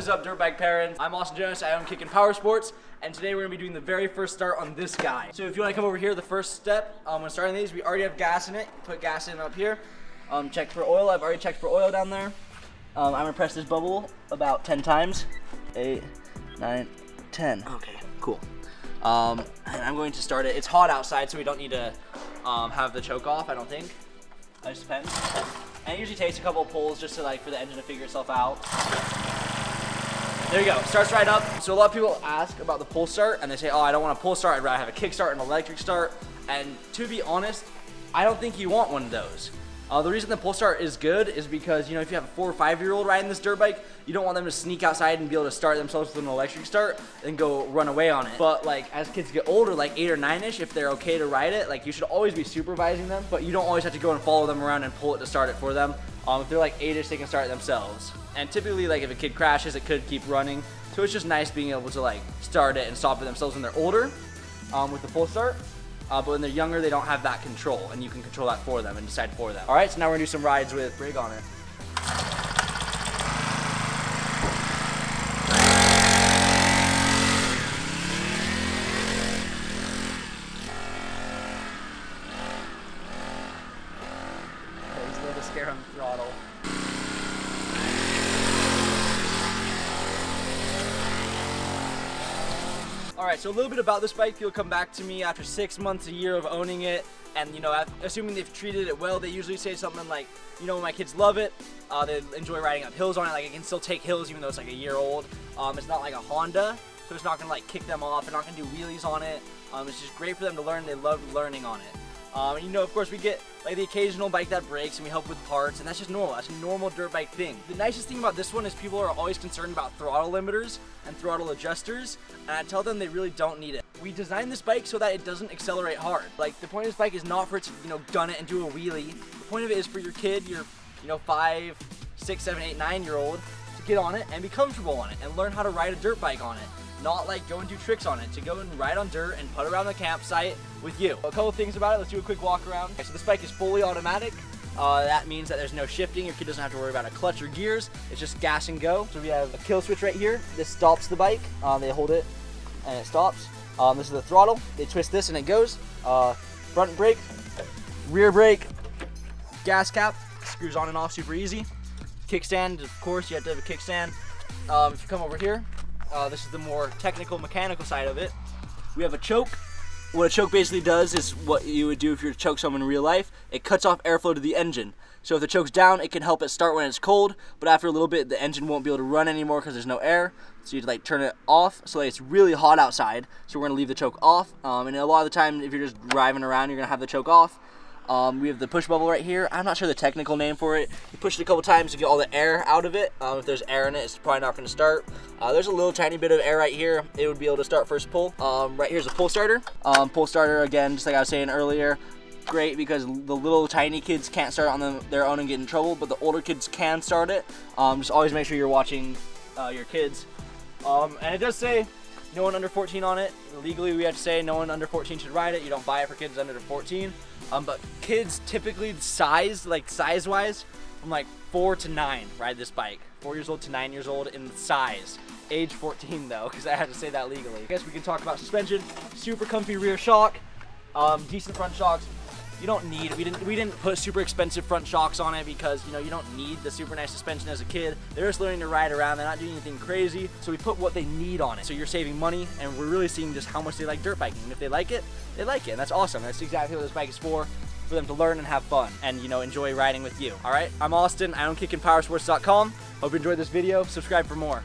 What is up, dirt bike parents? I'm Austin Jonas, I own Kickin Power Sports, and today we're gonna be doing the very first start on this guy. So if you wanna come over here, the first step, when starting these, we already have gas in it. Put gas in up here. Check for oil, I've already checked for oil down there. I'm gonna press this bubble about 10 times. 8, 9, 10. Okay, cool. And I'm going to start it. It's hot outside, so we don't need to have the choke off, I don't think. It just depends. And it usually takes a couple of pulls just to for the engine to figure itself out. There you go, starts right up. So a lot of people ask about the pull start and they say, oh, I don't want a pull start, I'd rather have a kick start and an electric start. And to be honest, I don't think you want one of those. The reason the pull start is good is because, you know, if you have a 4 or 5-year-old riding this dirt bike, you don't want them to sneak outside and be able to start themselves with an electric start and go run away on it. But as kids get older, 8 or 9-ish, if they're okay to ride it, you should always be supervising them, but you don't always have to go and follow them around and pull it to start it for them. If they're 8-ish, they can start it themselves. And typically, if a kid crashes, it could keep running. So it's just nice being able to start it and stop it themselves when they're older with the pull start. But when they're younger, they don't have that control, and you can control that for them and decide for them. All right, so now we're gonna do some rides with Brig on it. Okay, he's a little bit scared on the throttle. Alright, so a little bit about this bike. You'll come back to me after 6 months, a year of owning it, and assuming they've treated it well, they usually say something like, my kids love it, they enjoy riding up hills on it, it can still take hills even though it's a year old. It's not like a Honda, so it's not gonna kick them off, they're not gonna do wheelies on it. It's just great for them to learn, they love learning on it. Of course we get the occasional bike that breaks and we help with parts, and that's just normal. That's a normal dirt bike thing. The nicest thing about this one is people are always concerned about throttle limiters and throttle adjusters, and I tell them they really don't need it. We designed this bike so that it doesn't accelerate hard. The point of this bike is not for it to, gun it and do a wheelie. The point of it is for your kid, your 5, 6, 7, 8, 9-year-old to get on it and be comfortable on it and learn how to ride a dirt bike on it. Not go and do tricks on it, to go and ride on dirt and putt around the campsite with you. A couple things about it, let's do a quick walk around. Okay, so this bike is fully automatic. That means that there's no shifting, your kid doesn't have to worry about a clutch or gears, it's just gas and go. So we have a kill switch right here, this stops the bike, they hold it and it stops. This is the throttle, they twist this and it goes. Front brake, rear brake, gas cap, screws on and off super easy. Kickstand, of course, you have to have a kickstand. If you come over here, this is the more technical mechanical side of it. We have a choke. What a choke basically does is what you would do if you were to choke someone in real life. It cuts off airflow to the engine. So if the choke's down, it can help it start when it's cold, but after a little bit, the engine won't be able to run anymore because there's no air. So you have to turn it off so it's really hot outside. So we're gonna leave the choke off. And a lot of the time, if you're just driving around, you're gonna have the choke off. We have the push bubble right here. I'm not sure the technical name for it. You push it a couple times to get all the air out of it. If there's air in it, it's probably not going to start. There's a little tiny bit of air right here. It would be able to start first pull. Right here's a pull starter. Pull starter, again, just like I was saying earlier, great because the little tiny kids can't start on their own and get in trouble, but the older kids can start it. Just always make sure you're watching your kids. And it does say no one under 14 on it. Legally, we have to say no one under 14 should ride it. You don't buy it for kids under 14. But kids typically size-wise, from 4 to 9 ride this bike. 4 years old to 9 years old in size. Age 14 though, because I have to say that legally. I guess we can talk about suspension. Super comfy rear shock, decent front shocks. You don't need, we didn't put super expensive front shocks on it because you don't need the super nice suspension as a kid. They're just learning to ride around, they're not doing anything crazy. So we put what they need on it. So you're saving money and we're really seeing just how much they like dirt biking. And if they like it, they like it. And that's awesome. That's exactly what this bike is for them to learn and have fun and enjoy riding with you. All right, I'm Austin, I own KickinPowersports.com. Hope you enjoyed this video, subscribe for more.